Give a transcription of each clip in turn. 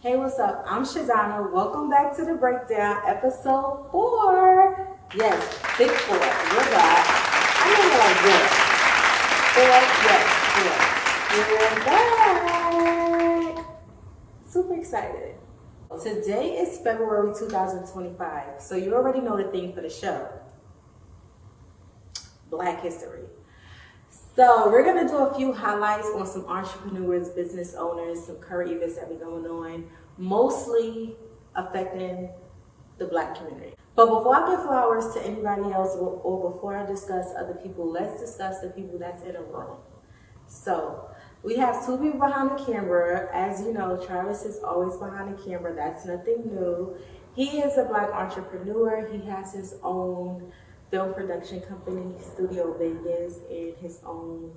Hey, what's up? I'm Shazana. Welcome back to the breakdown, episode 4. Yes, big 4. We're back. I know you're like 4. Yes, 4. We're back. Super excited. Today is February 2025. So you already know the theme for the show. Black history. So we're going to do a few highlights on some entrepreneurs, business owners, some current events that be going on, mostly affecting the Black community. But before I give flowers to anybody else or before I discuss other people, let's discuss the people that's in a room. So we have 2 people behind the camera. As you know, Travis is always behind the camera. That's nothing new. He is a Black entrepreneur. He has his own film production company, Studio Vegas, and his own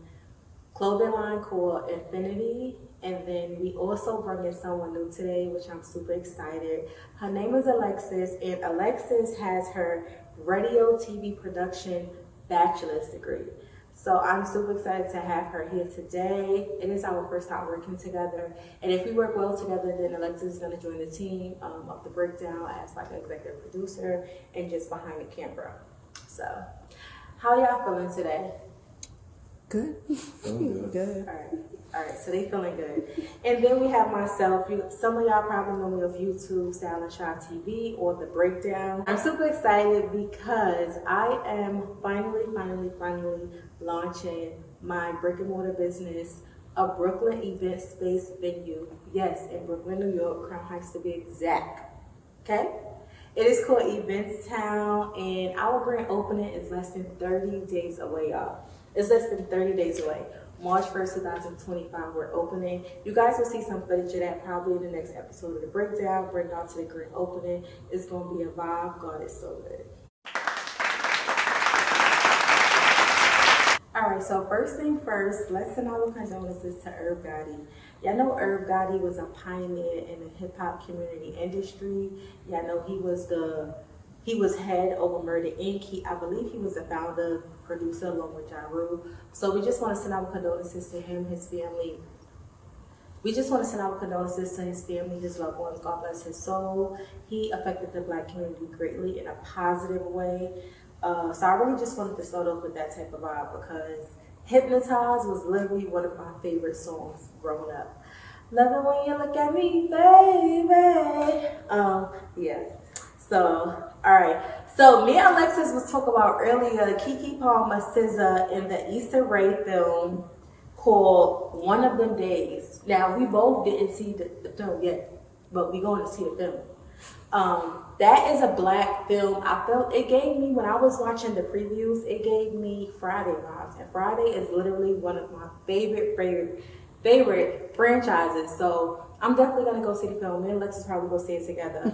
clothing line called Infinity. And then we also bring in someone new today, which I'm super excited. Her name is Alexis, and Alexis has her radio TV production bachelor's degree. So I'm super excited to have her here today. It is our first time working together. And if we work well together, then Alexis is going to join the team of the breakdown as like an executive producer and just behind the camera. So, how y'all feeling today? Good. Good. All right. So they feeling good. And then we have myself. Some of y'all probably know me of YouTube, Style & Shop TV, or The Breakdown. I'm super excited because I am finally launching my brick and mortar business, a Brooklyn event space venue. Yes, in Brooklyn, New York, Crown Heights to be exact. Okay? It is called Events Town, and our grand opening is less than 30 days away, y'all. It's less than 30 days away. March 1st, 2025, we're opening. You guys will see some footage of that probably in the next episode of The Breakdown. Bring y'all to the grand opening. It's going to be a vibe. God, it's so good. All right, so first thing first, let's send our condolences to Irv Gotti. Y'all know Irv Gotti was a pioneer in the hip hop community industry. Y'all know he was head over Murder Inc. I believe he was the founder, producer, along with Ja Rule. So we just want to send our condolences to him, his family. We just want to send our condolences to his family, his loved ones. God bless his soul. He affected the Black community greatly in a positive way. So I really just wanted to start off with that type of vibe because Hypnotized was literally one of my favorite songs growing up. Love it when you look at me, baby. Yeah. So, all right. So me and Alexis was talking about earlier Keke Palmer SZA in the Issa Rae film called One of Them Days. Now we both didn't see the film yet, but we going to see the film. That is a Black film. I felt it gave me, when I was watching the previews, it gave me Friday vibes. And Friday is literally one of my favorite franchises. So I'm definitely going to go see the film. Me and Alexis probably go see it together.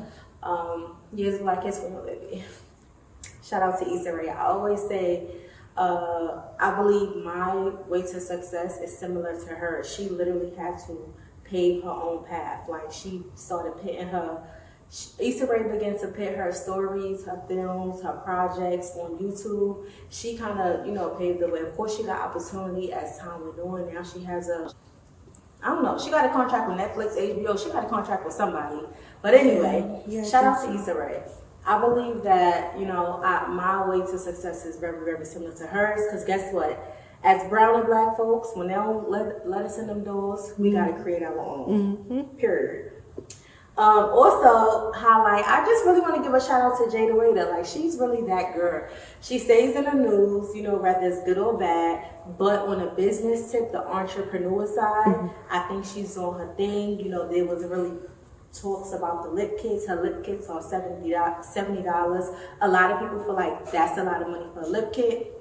Yes, Black History Month, baby. Shout out to Issa Rae. I always say, I believe my way to success is similar to her. She literally had to pave her own path. Like she started pitting Issa Rae began to pit her stories, her films, her projects on YouTube. She kind of, paved the way. Of course, she got opportunity as time went on. Now she has she got a contract with Netflix, HBO. She got a contract with somebody. But anyway, shout out to Issa Rae. I believe that, my way to success is very, very similar to hers. Because guess what? As brown and Black folks, when they don't let us in them doors, we got to create our own. Period. Also, highlight, I just really want to give a shout out to Jada Waiter. Like, she's really that girl. She stays in the news, whether it's good or bad. But on a business tip, the entrepreneur side, I think she's on her thing. There was really talks about the lip kits. Her lip kits are $70. A lot of people feel like that's a lot of money for a lip kit.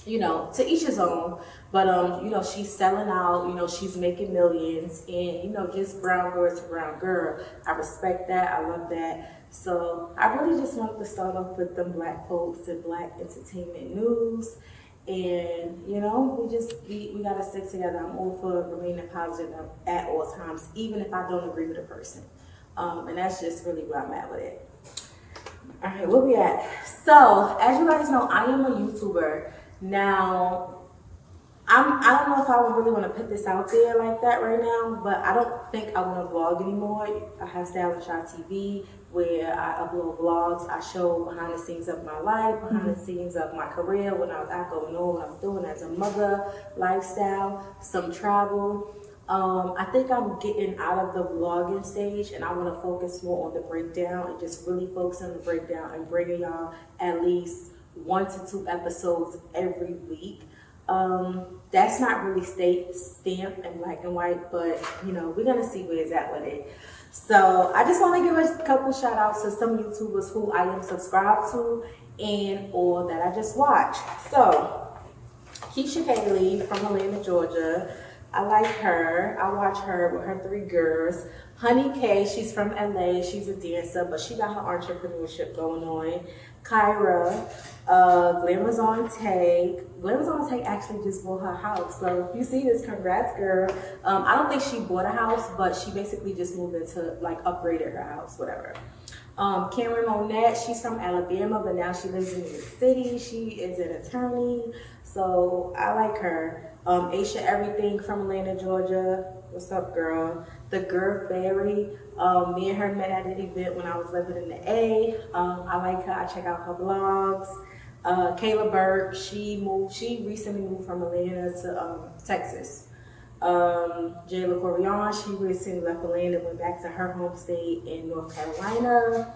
To each his own, but she's selling out, she's making millions, and just brown girl to brown girl. I respect that. I love that. So I really just wanted to start off with them Black folks and Black entertainment news, and we gotta stick together. I'm all for remaining positive at all times, even if I don't agree with a person, and that's just really where I'm at with it. All right, where we at? So as you guys know, I am a YouTuber. Now, I don't know if I would really want to put this out there like that right now, but I don't think I want to vlog anymore. I have Style and Shot TV where I upload vlogs. I show behind the scenes of my life, behind the scenes of my career, when I was out going on, what I'm doing as a mother, lifestyle, some travel. I think I'm getting out of the vlogging stage and I want to focus more on the breakdown and just really focus on the breakdown and bringing y'all at least 1 to 2 episodes every week. That's not really stamped in black and white, but you know, we're gonna see where it's at with it. So I just want to give a couple shout outs to some YouTubers who I am subscribed to and or that I just watch. So Keisha Haley from Atlanta, Georgia. I like her. I watch her with her 3 girls. Honey K, she's from LA. She's a dancer, but she got her entrepreneurship going on. Kyra, Glamor's on Take. Glamor's on Take actually just bought her house. So if you see this, congrats, girl. I don't think she bought a house, but she basically just moved into, like, upgraded her house, whatever. Cameron Monette, she's from Alabama, but now she lives in New York City. She is an attorney, so I like her. Aisha Everything from Atlanta, Georgia. What's up, girl? The Girl Fairy. Me and her met at an event when I was living in the A. I like her. I check out her vlogs. Kayla Burke, she recently moved from Atlanta to Texas. Jayla Corian, she recently left Atlanta and went back to her home state in North Carolina.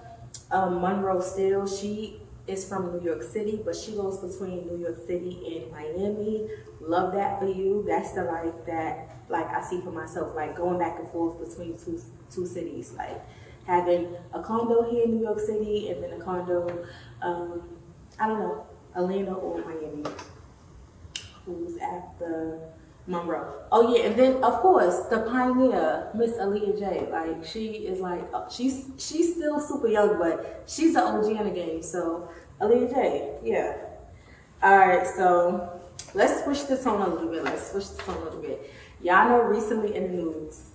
Monroe Steele, she is from New York City, but she goes between New York City and Miami. Love that for you. That's the life that, like, I see for myself, like going back and forth between two cities, like having a condo here in New York City and then a condo, I don't know, Atlanta or Miami. Who's at the Monroe? Oh yeah, and then of course the pioneer, Miss Aaliyah J. Like she is like she's still super young, but she's the OG in the game. So Aaliyah J. Yeah. All right, so let's switch the tone a little bit. Y'all know recently in the news,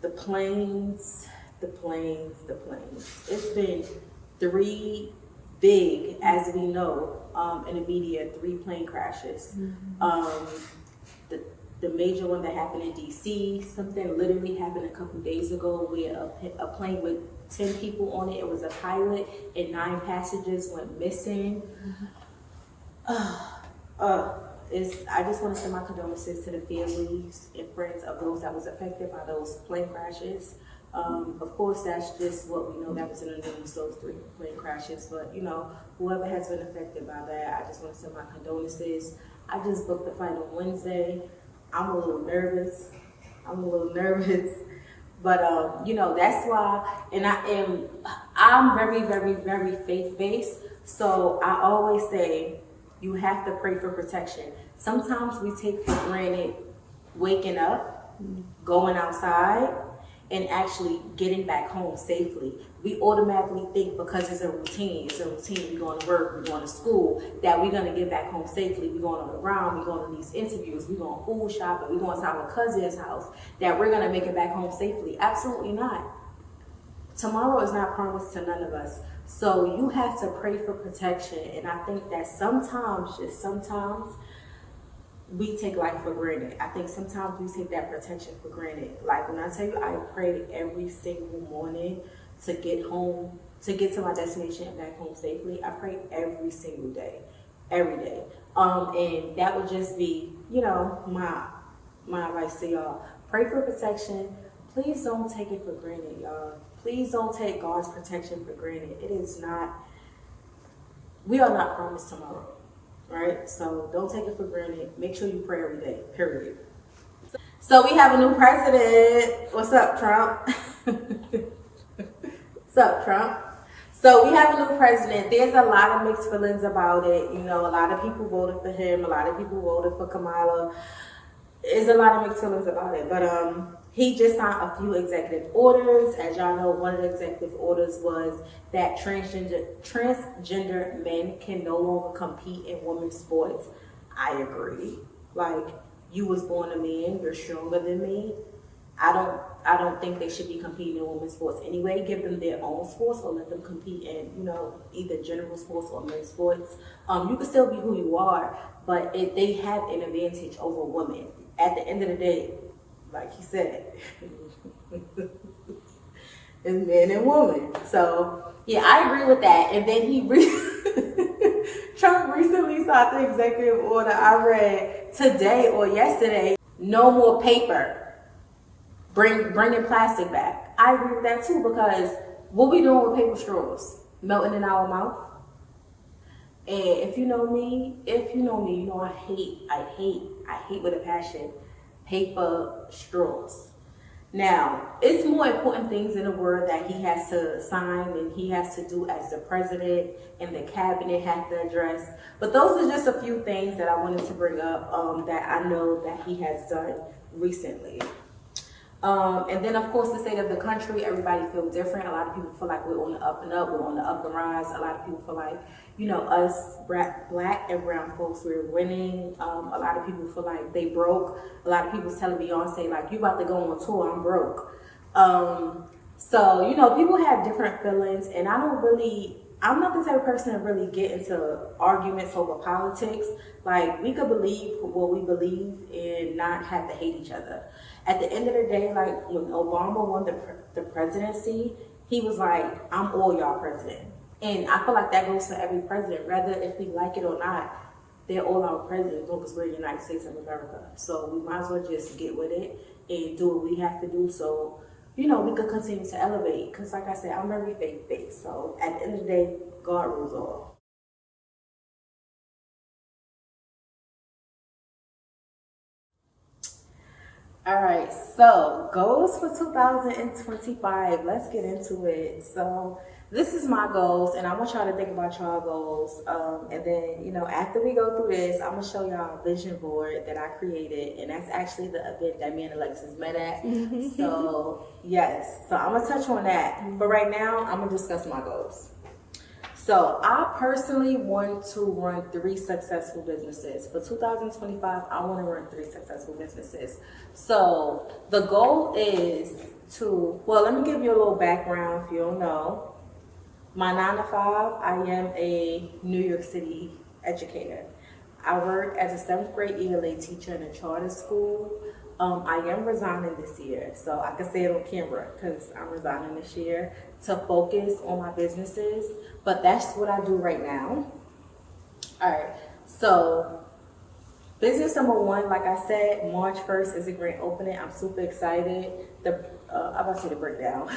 the planes. It's been 3 big, as we know, in the media, 3 plane crashes. The major one that happened in DC, something literally happened a couple days ago where a plane with 10 people on it was a pilot and 9 passengers went missing. I just want to send my condolences to the families and friends of those that was affected by those plane crashes. Of course, that's just what we know that was in the news, those 3 plane crashes. But, you know, whoever has been affected by that, I just want to send my condolences. I just booked the flight on Wednesday. I'm a little nervous. But, you know, that's why, and I'm very, very, very faith-based. So I always say you have to pray for protection. Sometimes we take for granted waking up, going outside, and actually getting back home safely. We automatically think because it's a routine, we're going to work, we're going to school, that we're going to get back home safely. We're going on the ground, we're going to these interviews, we're going food shopping, we're going to our cousin's house, that we're going to make it back home safely. Absolutely not. Tomorrow is not promised to none of us. So you have to pray for protection. And I think that sometimes, just sometimes, we take life for granted. I think sometimes we take that protection for granted. Like when I tell you, I pray every single morning to get home, to get to my destination and back home safely. I pray every single day, every day. And that would just be, you know, my advice to y'all. Pray for protection. Please don't take it for granted, y'all. Please don't take God's protection for granted. It is not, we are not promised tomorrow. Right? So don't take it for granted. Make sure you pray every day, period. So we have a new president. What's up, Trump? What's up, Trump? So we have a new president. There's a lot of mixed feelings about it. You know, a lot of people voted for him. A lot of people voted for Kamala. There's a lot of mixed feelings about it. But he just signed a few executive orders. As y'all know, one of the executive orders was that transgender men can no longer compete in women's sports. I agree. Like, you was born a man, you're stronger than me. I don't I don't think they should be competing in women's sports anyway. Give them their own sports or let them compete in, you know, either general sports or men's sports. You can still be who you are, but they have an advantage over women. At the end of the day, like he said, it's man and woman. So yeah, I agree with that. And then Trump recently signed the executive order I read today or yesterday. No more paper. Bringing plastic back. I agree with that too, because what we doing with paper straws? Melting in our mouth. And if you know me, you know I hate with a passion paper straws. Now, it's more important things in the world that he has to sign and he has to do as the president and the cabinet have to address. But those are just a few things that I wanted to bring up that I know that he has done recently. And then, of course, the state of the country, everybody feels different. A lot of people feel like we're on the up and up, we're on the up and rise. A lot of people feel like, you know, us black and brown folks, we're winning. A lot of people feel like they broke. A lot of people telling Beyonce, like, you about to go on tour, I'm broke. So, you know, people have different feelings, and I'm not the type of person to really get into arguments over politics. Like, we could believe what we believe and not have to hate each other. At the end of the day, like when Obama won the presidency, he was like, I'm all y'all president. And I feel like that goes for every president, whether if we like it or not, they're all our presidents because we're the United States of America. So we might as well just get with it and do what we have to do. So, you know, we could continue to elevate. Because like I said, I'm very faith-based. So at the end of the day, God rules all. All right, so goals for 2025. Let's get into it. So this is my goals, and I want y'all to think about y'all goals. And then, you know, after we go through this, I'm gonna show y'all a vision board that I created, and that's actually the event that me and Alexis met at. So yes, so I'm gonna touch on that. But right now, I'm gonna discuss my goals. So I personally want to run 3 successful businesses. For 2025, I want to run 3 successful businesses. So the goal is to, well, let me give you a little background if you don't know. My 9 to 5, I am a New York City educator. I work as a 7th grade ELA teacher in a charter school. I am resigning this year, so I can say it on camera because I'm resigning this year to focus on my businesses, but that's what I do right now. All right, so business number 1, like I said, March 1st is a grand opening. I'm super excited. I'm about to say the breakdown.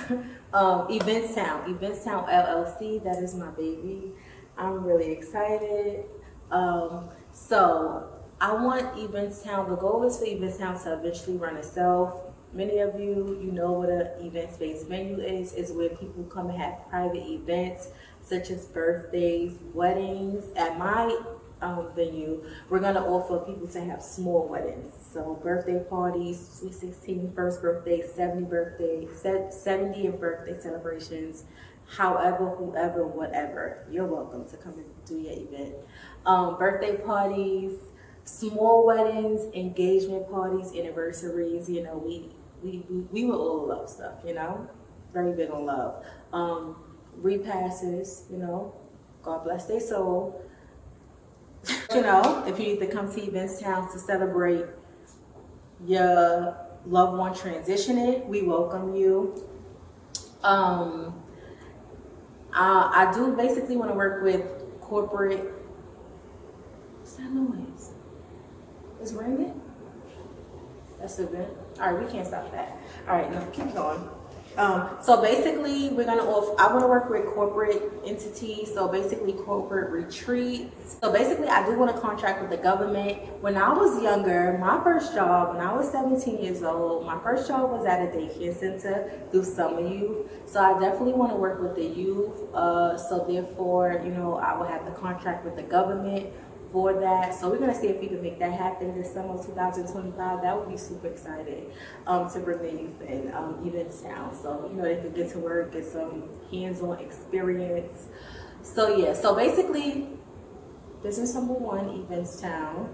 Eventstown LLC, that is my baby. I'm really excited. So I want Eventstown, the goal is for Eventstown to eventually run itself. Many of you know what an event-based venue is. It's where people come and have private events, such as birthdays, weddings. At my venue, we're gonna offer people to have small weddings. So birthday parties, sweet 16, first birthday, 70 and birthday celebrations. However, whoever, whatever, you're welcome to come and do your event. Birthday parties, small weddings, engagement parties, anniversaries, you know, we will all love stuff, you know, very big on love. Repasses, you know, God bless their soul. You know, if you need to come to Eventstown to celebrate your loved one transitioning, we welcome you. I do basically want to work with corporate. What's that noise? It's ringing? That's a bit. All right, we can't stop that. All right, no, keep going. So basically, I want to work with corporate entities, so basically corporate retreats. So basically, I do want to contract with the government. When I was younger, my first job, when I was 17 years old, my first job was at a daycare center through summer youth. So I definitely want to work with the youth. So therefore, you know, I will have the contract with the government for that. So we're gonna see if we can make that happen this summer of 2025. That would be super exciting to bring the youth in Eventstown. So, you know, they could get to work, get some hands-on experience. So yeah, so basically business number 1, Eventstown.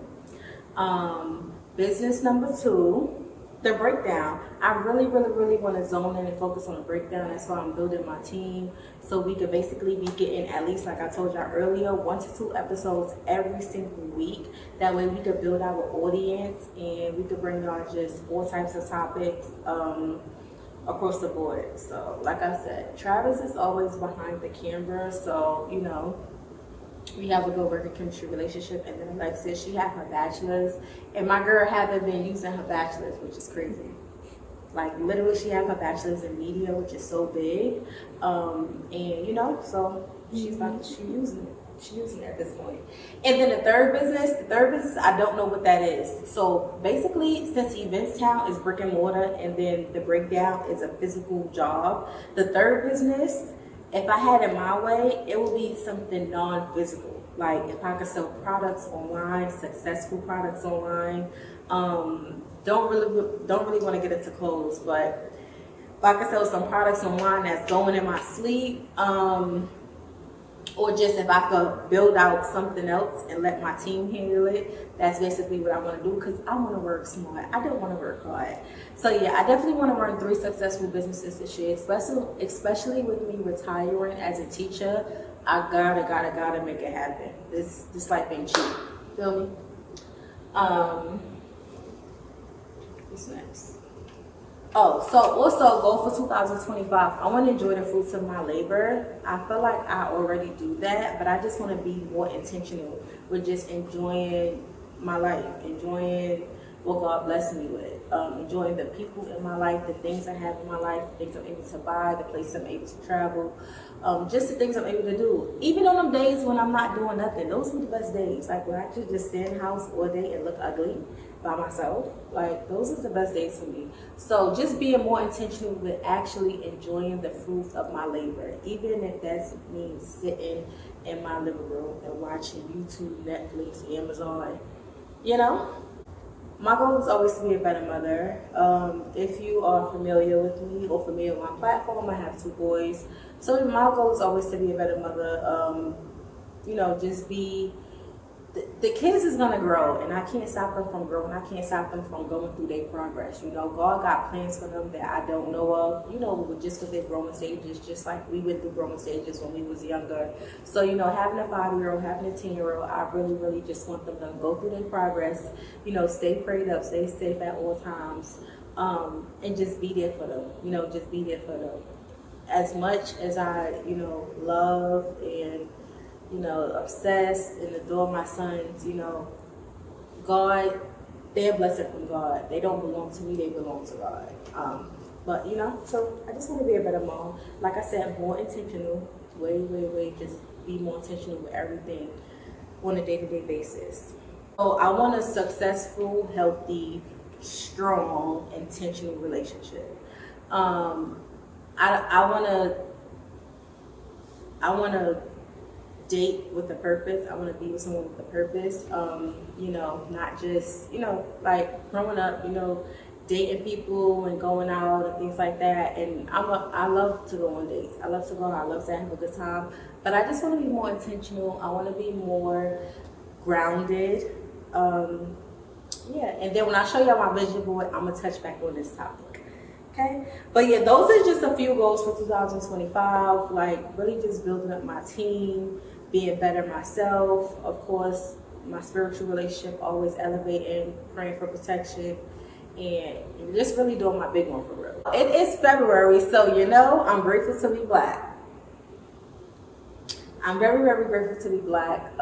Business number 2, The breakdown. I really want to zone in and focus on the breakdown. That's why I'm building my team, so we could basically be getting, at least like I told y'all earlier, 1 to 2 episodes every single week. That way we could build our audience and we could bring y'all just all types of topics across the board. So like I said, Travis is always behind the camera, so you know, we have a good working chemistry relationship. And then Alexis, she had her bachelor's, and my girl haven't been using her bachelor's, which is crazy. Like literally, she had her bachelor's in media, which is so big, and you know, so she's using it. She's using it at this point. And then the third business, I don't know what that is. So basically, since Eventstown is brick and mortar, and then the breakdown is a physical job, the third business, if I had it my way, it would be something non-physical. Like if I could sell products online, successful products online. Don't really want to get into clothes, but if I could sell some products online that's going in my sleep, or just if I could build out something else and let my team handle it, that's basically what I want to do, because I want to work smart. I don't want to work hard. So yeah, I definitely want to run 3 successful businesses this year, especially with me retiring as a teacher. I gotta make it happen. This life ain't cheap. Feel me? What's next? Oh, so also goal for 2025. I want to enjoy the fruits of my labor. I feel like I already do that, but I just want to be more intentional with just enjoying my life, enjoying what God blessed me with, enjoying the people in my life, the things I have in my life, the things I'm able to buy, the places I'm able to travel, just the things I'm able to do. Even on them days when I'm not doing nothing, those are the best days. Like when I could just stay in the house all day and look ugly by myself, like those are the best days for me. So just being more intentional with actually enjoying the fruits of my labor, even if that's me sitting in my living room and watching YouTube, Netflix, Amazon, you know. My goal is always to be a better mother. If you are familiar with me or familiar with my platform, I have 2 boys. So my goal is always to be a better mother. You know, just be, the kids is gonna grow, and I can't stop them from growing. I can't stop them from going through their progress. You know, God got plans for them that I don't know of. You know, just because they're growing stages, just like we went through growing stages when we was younger. So, you know, having a 5-year-old, having a 10-year-old, I really just want them to go through their progress. You know, stay prayed up, stay safe at all times, and just be there for them. You know, just be there for them. As much as I, you know, love and, you know, obsessed and adore my sons, you know, God, they're a blessing from God. They don't belong to me, they belong to God. But, you know, so I just want to be a better mom. Like I said, more intentional, way, just be more intentional with everything on a day-to-day basis. So I want a successful, healthy, strong, intentional relationship. I want to date with a purpose. I want to be with someone with a purpose. You know, not just, you know, like growing up, you know, dating people and going out and things like that. And I love to go on dates. I love to go out. I love to have a good time. But I just want to be more intentional. I want to be more grounded. Yeah. And then when I show y'all my vision board, I'm gonna touch back on this topic. Okay. But yeah, those are just a few goals for 2025. Like really just building up my team, being better myself, of course, my spiritual relationship, always elevating, praying for protection, and just really doing my big one for real. It is February, so you know, I'm grateful to be Black. I'm very grateful to be Black.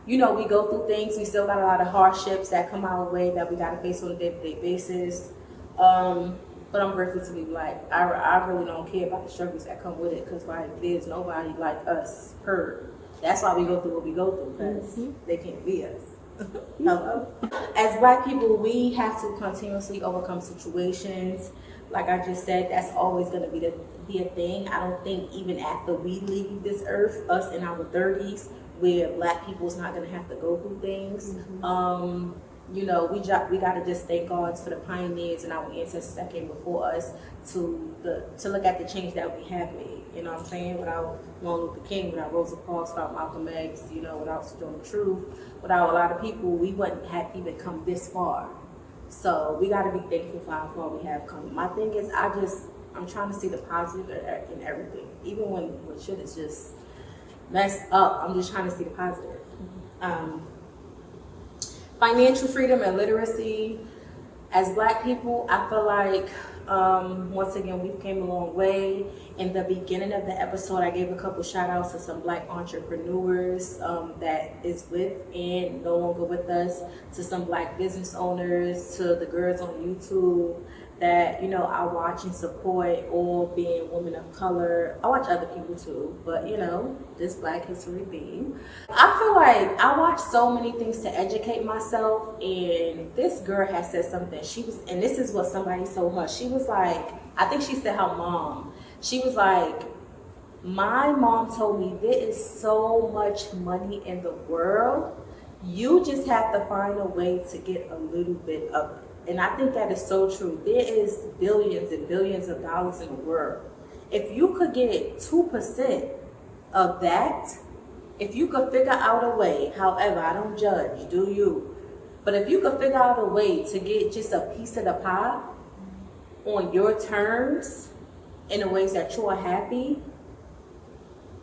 You know, we go through things, we still got a lot of hardships that come our way that we gotta face on a day-to-day basis. But I'm grateful to be Black. I really don't care about the struggles that come with it, because like there's nobody like us, her. That's why we go through what we go through, because they can't be us. Hello. As Black people, we have to continuously overcome situations. Like I just said, that's always going to be a thing. I don't think even after we leave this earth, us in our 30s, where Black people's not going to have to go through things. You know, we got to just thank God for the pioneers and our ancestors that came before us to look at the change that we have made. You know what I'm saying? Without Martin Luther King, without Rosa Parks, without Malcolm X, you know, without Sojourner Truth, without a lot of people, we wouldn't have even come this far. So we got to be thankful for all we have come. My thing is, I'm trying to see the positive in everything, even when shit is just messed up. I'm just trying to see the positive. Financial freedom and literacy. As Black people, I feel like once again we've came a long way. In the beginning of the episode, I gave a couple shout outs to some Black entrepreneurs that is with and no longer with us, to some Black business owners, to the girls on YouTube that, you know, I watch and support, all being women of color. I watch other people too, but you know, this Black History theme. I feel like I watch so many things to educate myself, and this girl has said something. And this is what somebody told her. She was like, I think she said her mom. She was like, my mom told me there is so much money in the world. You just have to find a way to get a little bit of it. And I think that is so true. There is billions and billions of dollars in the world. If you could get 2% of that, if you could figure out a way, however, I don't judge, do you? But if you could figure out a way to get just a piece of the pie on your terms, in the ways that you are happy,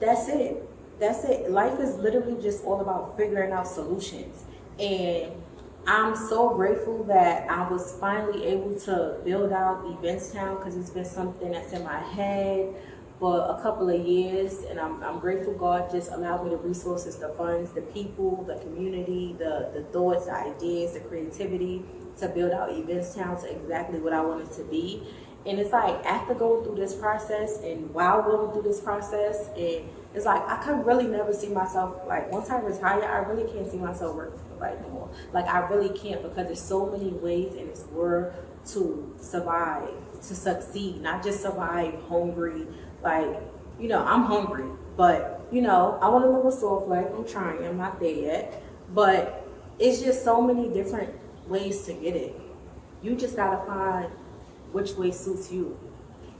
that's it. That's it. Life is literally just all about figuring out solutions. And I'm so grateful that I was finally able to build out Eventstown, because it's been something that's in my head for a couple of years, and I'm grateful God just allowed me the resources, the funds, the people, the community, the thoughts, the ideas, the creativity to build out Eventstown to exactly what I want it to be. And it's like, after going through this process and while going through this process, and it's like I could really never see myself, like once I retire, I really can't see myself working for life no more. Like I really can't, because there's so many ways in this world to survive, to succeed, not just survive hungry. Like, you know, I'm hungry, but you know, I want to live a soft life. I'm trying, I'm not there yet, but it's just so many different ways to get it. You just gotta find which way suits you.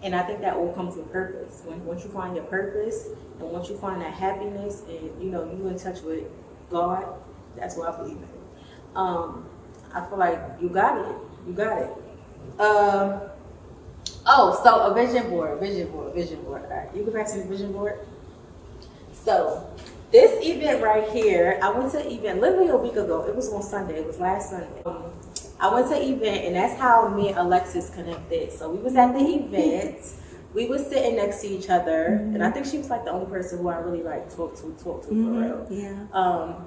And I think that all comes with purpose. Once you find your purpose, and once you find that happiness, and you know, you in touch with God, that's what I believe in. I feel like you got it. You got it. So a vision board. All right, you can pass me the vision board. So this event right here, I went to an event literally a week ago. It was on Sunday. It was last Sunday. I went to an event, and that's how me and Alexis connected. So we was at the event. We was sitting next to each other, and I think she was like the only person who I really like talk to for real. Yeah.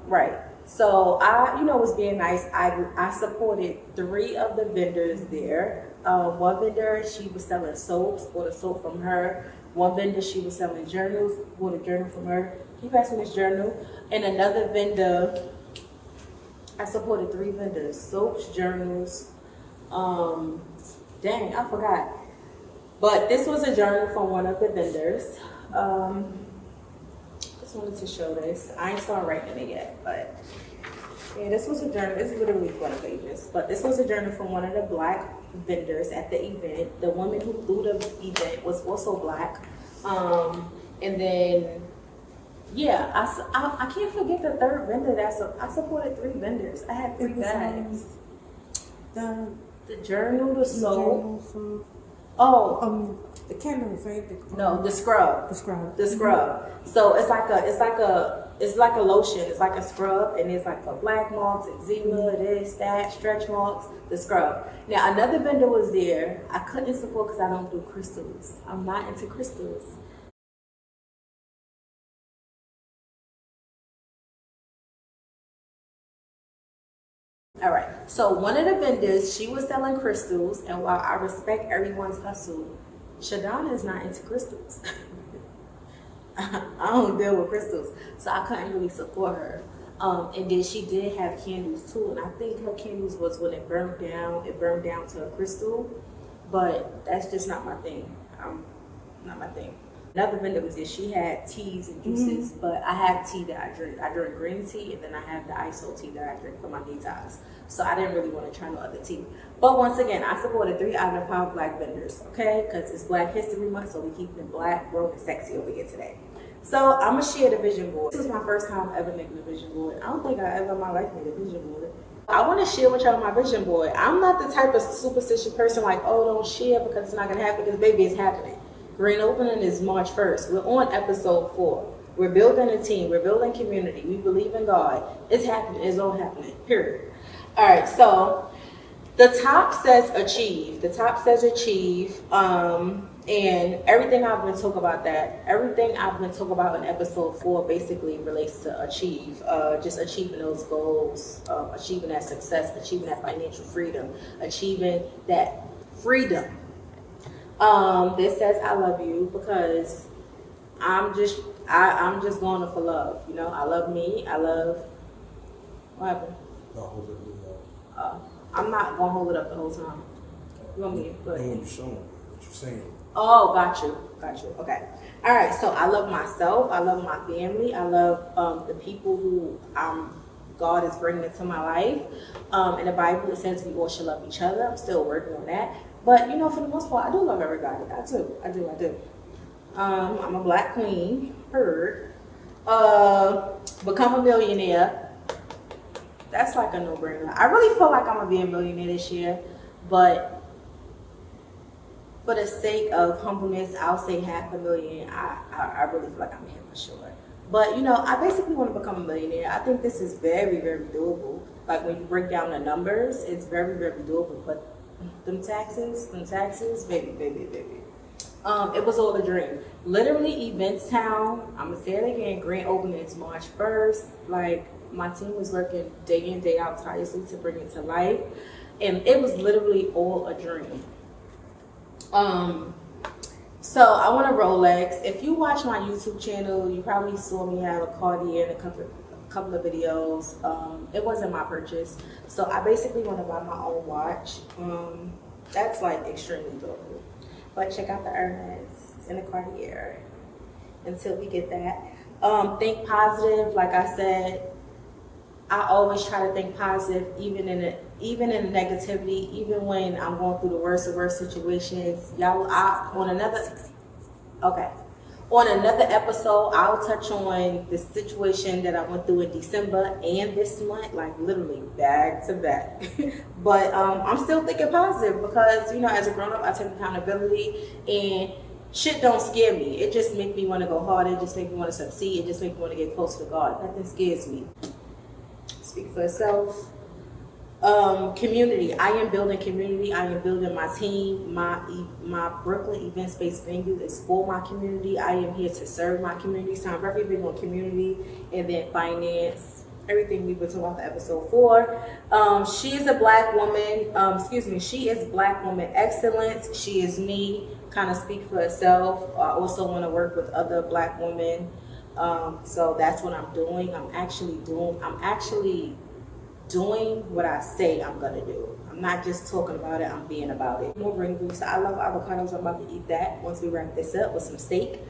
Right. So I, you know, was being nice. I supported 3 of the vendors there. One vendor, she was selling soaps, bought a soap from her. One vendor, she was selling journals, bought a journal from her. Can you pass me this journal? And another vendor, I supported 3 vendors, soaps, journals. Dang, I forgot. But this was a journal from one of the vendors. Just wanted to show this. I ain't started writing it yet, but yeah, this was a journal. It's literally 20 pages. But this was a journal from one of the Black vendors at the event. The woman who threw the event was also Black. And then, yeah, I can't forget the 3rd vendor. I supported 3 vendors. I had 3 bags. The journal, the soap. The candle, right? No, the scrub. The scrub. The scrub. So it's like a lotion. It's like a scrub, and it's like for black marks, eczema, this, that, stretch marks, the scrub. Now another vendor was there. I couldn't support because I don't do crystals. I'm not into crystals. All right, so one of the vendors, she was selling crystals, and while I respect everyone's hustle, Shadonna is not into crystals. I don't deal with crystals, so I couldn't really support her. And then she did have candles too, and I think her candles was when it burned down to a crystal, but that's just not my thing. Not my thing. Another vendor was there. She had teas and juices, but I have tea that I drink. I drink green tea, and then I have the ISO tea that I drink for my detox. So I didn't really want to try no other tea. But once again, I supported 3 out of the 5 Black vendors, okay? Because it's Black History Month, so we keep it black, broke, and sexy over here today. So I'm going to share the vision board. This was my first time ever making a vision board. I don't think I ever in my life made a vision board. I want to share with y'all my vision board. I'm not the type of superstitious person like, oh, don't share because it's not going to happen, because baby, it's happening. Grand opening is March 1st. We're on episode 4. We're building a team. We're building community. We believe in God. It's happening. It's all happening. Period. All right. So the top says achieve. The top says achieve. And everything I've been talking about everything I've been talking about in episode 4 basically relates to achieve. Just achieving those goals, achieving that success, achieving that financial freedom, achieving that freedom. This says I love you because I'm just going for love. You know, I love me. I love. What happened? I'm not gonna hold it up the whole time. You want me to? Go ahead. You're showing what you're saying. Oh, got you. Okay. All right. So I love myself. I love my family. I love the people who God is bringing into my life. In the Bible, it says we all should love each other. I'm still working on that. But, you know, for the most part, I do love everybody. I do. I'm a black queen. Heard. Become a millionaire. That's like a no-brainer. I really feel like I'm going to be a millionaire this year. But for the sake of humbleness, I'll say $500,000. I really feel like I'm here for sure. But, you know, I basically want to become a millionaire. I think this is very, very doable. Like, when you break down the numbers, it's very, very doable. But them taxes, baby. It was all a dream. Literally, Events Town, I'm going to say it again, grand opening is March 1st. Like, my team was working day in, day out tirelessly to bring it to life. And it was literally all a dream. So I want a Rolex. If you watch my YouTube channel, you probably saw me have a Cartier in a couple of videos. It wasn't my purchase. So I basically want to buy my own watch. That's like extremely doable. But check out the Hermes and the Cartier until we get that. Think positive. Like I said, I always try to think positive, even in the negativity, even when I'm going through the worst of worst situations. On another episode, I'll touch on the situation that I went through in December and this month, like literally back to back. But I'm still thinking positive because, you know, as a grown up, I take accountability and shit don't scare me. It just makes me want to go harder. It just makes me want to succeed. It just makes me want to get closer to God. Nothing scares me. Speak for itself. Community. I am building community. I am building my team. My Brooklyn event space venue is for my community. I am here to serve my community. So I'm very big on community and then finance. Everything we've been talking about in episode 4. She is a black woman. She is black woman excellence. She is me. Kind of speak for herself. I also want to work with other black women. So that's what I'm doing. I'm actually doing what I say I'm gonna do. I'm not just talking about it, I'm being about it. More green juice. I love avocados. I'm about to eat that once we wrap this up with some steak.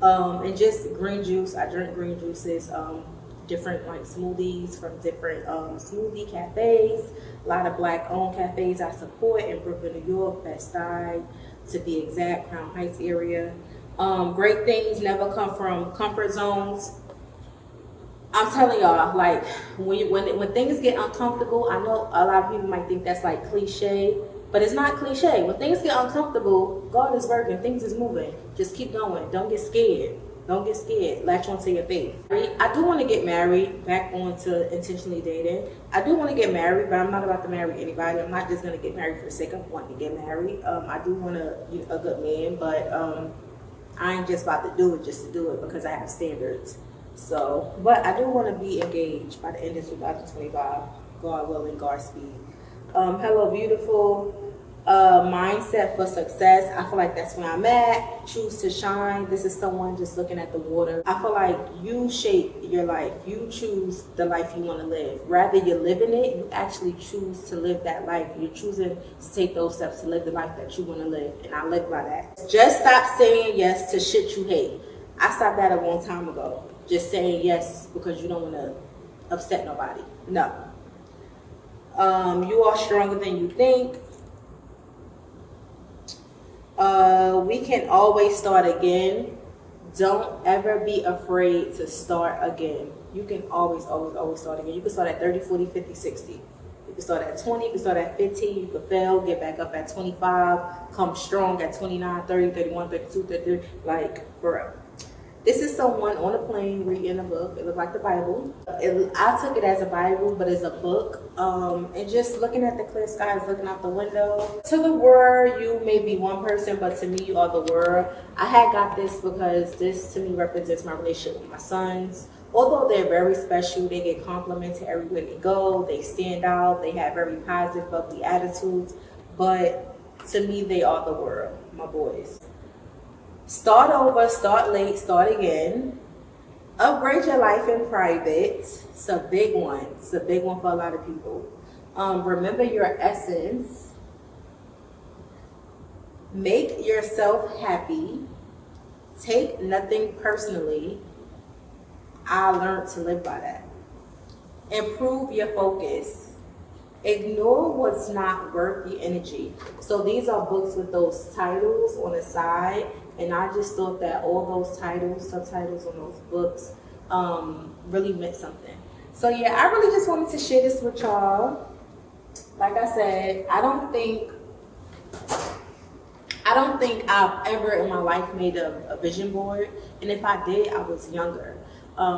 And just green juice. I drink green juices, different like smoothies from different smoothie cafes. A lot of black owned cafes I support in Brooklyn, New York, Bed-Stuy to be exact, Crown Heights area. Great things never come from comfort zones. I'm telling y'all, like, when things get uncomfortable, I know a lot of people might think that's like cliche, but it's not cliche. When things get uncomfortable, God is working, things is moving. Just keep going. Don't get scared. Latch on to your faith. I do want to get married, back on to intentionally dating. I do want to get married, but I'm not about to marry anybody. I'm not just going to get married for the sake of wanting to get married. I do want a good man, but I ain't just about to do it just to do it because I have standards. So, but I do want to be engaged by the end of 2025, God willing, Godspeed. Hello, beautiful. Mindset for success. I feel like that's where I'm at. Choose to shine. This is someone just looking at the water. I feel like you shape your life. You choose the life you want to live. Rather you're living it, you actually choose to live that life. You're choosing to take those steps to live the life that you want to live. And I live by that. Just stop saying yes to shit you hate. I stopped that a long time ago. Just saying yes because you don't want to upset nobody. No. You are stronger than you think. We can always start again. Don't ever be afraid to start again. You can always start again. You can start at 30, 40, 50, 60. You can start at 20, you can start at 15, you can fail, get back up at 25, come strong at 29, 30, 31, 32, 33, like, for real. This is someone on a plane reading a book. It looked like the Bible. I took it as a Bible, but it's a book. And just looking at the clear skies, looking out the window. To the world, you may be one person, but to me, you are the world. I had got this because this, to me, represents my relationship with my sons. Although they're very special, they get complimented everywhere they go. They stand out. They have very positive, bubbly attitudes. But to me, they are the world, my boys. Start over, start late, start again. Upgrade your life in private. It's a big one. It's a big one for a lot of people. Remember your essence. Make yourself happy. Take nothing personally. I learned to live by that. Improve your focus. Ignore what's not worth your energy. So these are books with those titles on the side. And I just thought that all those titles, subtitles on those books, really meant something. So yeah, I really just wanted to share this with y'all. Like I said, I don't think I've ever in my life made a vision board. And if I did, I was younger.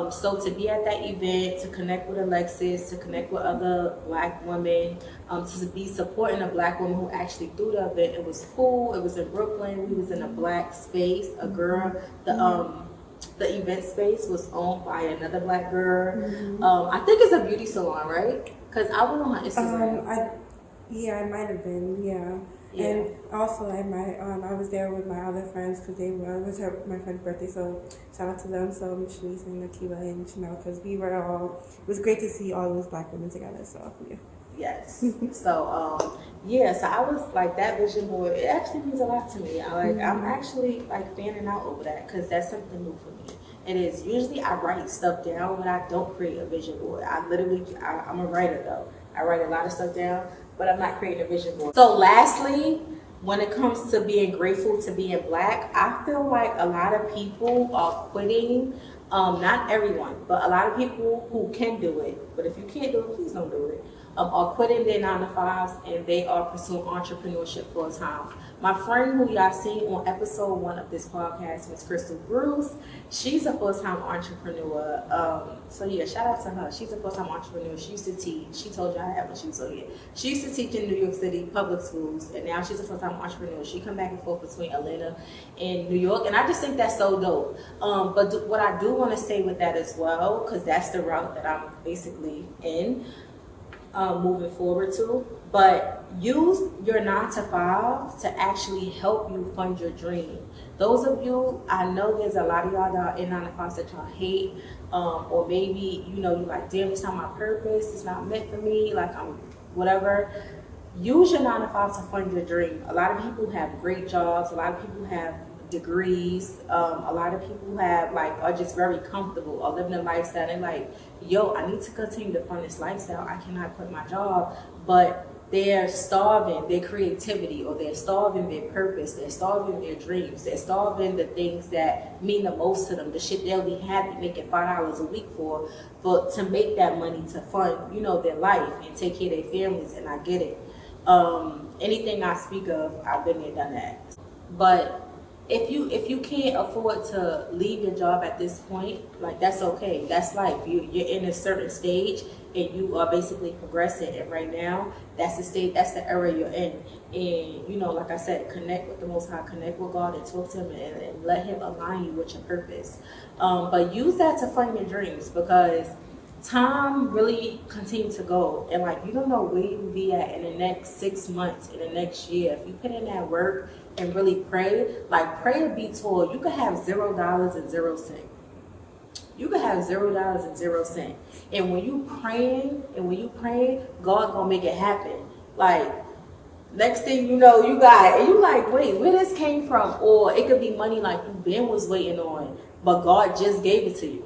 So to be at that event, to connect with Alexis, to connect with other Black women, to be supporting a Black woman who actually threw the event, it was cool. It was in Brooklyn. We was in a Black space, a girl. The event space was owned by another Black girl. I think it's a beauty salon, right? Because I went on her Instagram. It might have been, yeah. And also, I was there with my other friends because it was my friend's birthday. So shout out to them. So Shanice and Akiva and Chanel, because we were all. It was great to see all those Black women together. So yeah. Yes. So so I was like, that vision board. It actually means a lot to me. I'm actually like fanning out over that because that's something new for me. It is. Usually I write stuff down, but I don't create a vision board. I'm a writer though. I write a lot of stuff down, but I'm not creating a vision board. So lastly, when it comes to being grateful to being Black, I feel like a lot of people are quitting. Not everyone, but a lot of people who can do it. But if you can't do it, please don't do it. Are quitting their 9-to-5s and they are pursuing entrepreneurship full time. My friend who y'all seen on episode 1 of this podcast, Miss Crystal Bruce, she's a full-time entrepreneur. So yeah, shout out to her. She's a full-time entrepreneur. She used to teach. She told you I had when she was so yeah. She used to teach in New York City public schools, and now she's a full-time entrepreneur. She come back and forth between Atlanta and New York, and I just think that's so dope. But what I do want to say with that as well, because that's the route that I'm basically in. Moving forward to, but use your 9-to-5 to actually help you fund your dream. Those of you, I know there's a lot of y'all that are in 9-to-5s that y'all hate, or maybe you're like, damn, it's not my purpose, it's not meant for me, like I'm whatever. Use your 9-to-5 to fund your dream. A lot of people have great jobs. A lot of people have degrees. A lot of people are just very comfortable or living a lifestyle. They're like, yo, I need to continue to fund this lifestyle. I cannot quit my job. But they're starving their creativity, or they're starving their purpose. They're starving their dreams. They're starving the things that mean the most to them. The shit they'll be happy making $5 a week for to make that money to fund, their life and take care of their families. And I get it. Anything I speak of, I've been there, done that. But if you can't afford to leave your job at this point, like, that's okay. That's life. You're in a certain stage and you are basically progressing. And right now, that's the stage, that's the era you're in. And like I said, connect with the Most High, connect with God, and talk to Him, and let Him align you with your purpose. But use that to fund your dreams, because time really continues to go, and you don't know where you will be at in the next 6 months, in the next year. If you put in that work and really pray, pray and be told, you could have $0 and 0 cents. You could have $0 and 0 cents. And when you praying, God gonna make it happen. Next thing you know, you got, and you wait, where this came from? Or it could be money you been was waiting on, but God just gave it to you.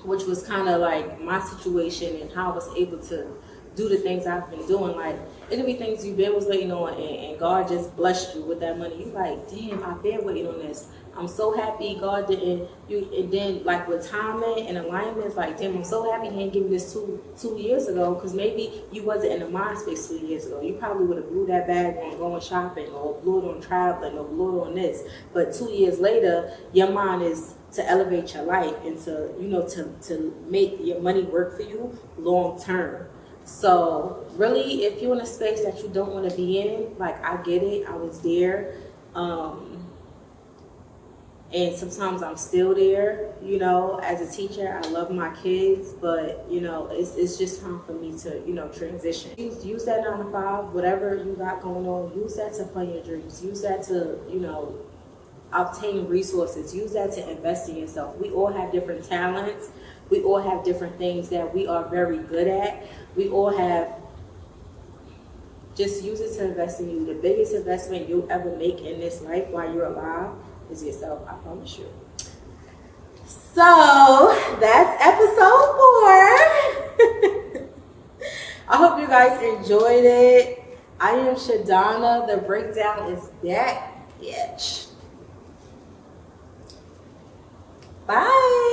Which was kind of my situation and how I was able to do the things I've been doing. It could be things you've been was waiting on, and God just blessed you with that money. You damn, I've been waiting on this. I'm so happy God didn't you. And then like with timing and alignment, it's like, damn, I'm so happy He didn't give me this two years ago, because maybe you wasn't in the mind space 2 years ago. You probably would have blew that bag on going shopping, or blew it on traveling, or blew it on this. But 2 years later, your mind is to elevate your life and to, you know, to make your money work for you long term. So really, if you're in a space that you don't want to be in, like, I get it, I was there, and sometimes I'm still there, you know, as a teacher. I love my kids, but, you know, it's just time for me to, you know, transition. Use that 9 to 5, whatever you got going on, use that to fund your dreams, use that to, you know, obtain resources, use that to invest in yourself. We all have different talents. We all have different things that we are very good at. We all have, just use it to invest in you. The biggest investment you'll ever make in this life while you're alive is yourself, I promise you. So that's episode 4. I hope you guys enjoyed it. I am Shadonna. The breakdown is that bitch. Bye.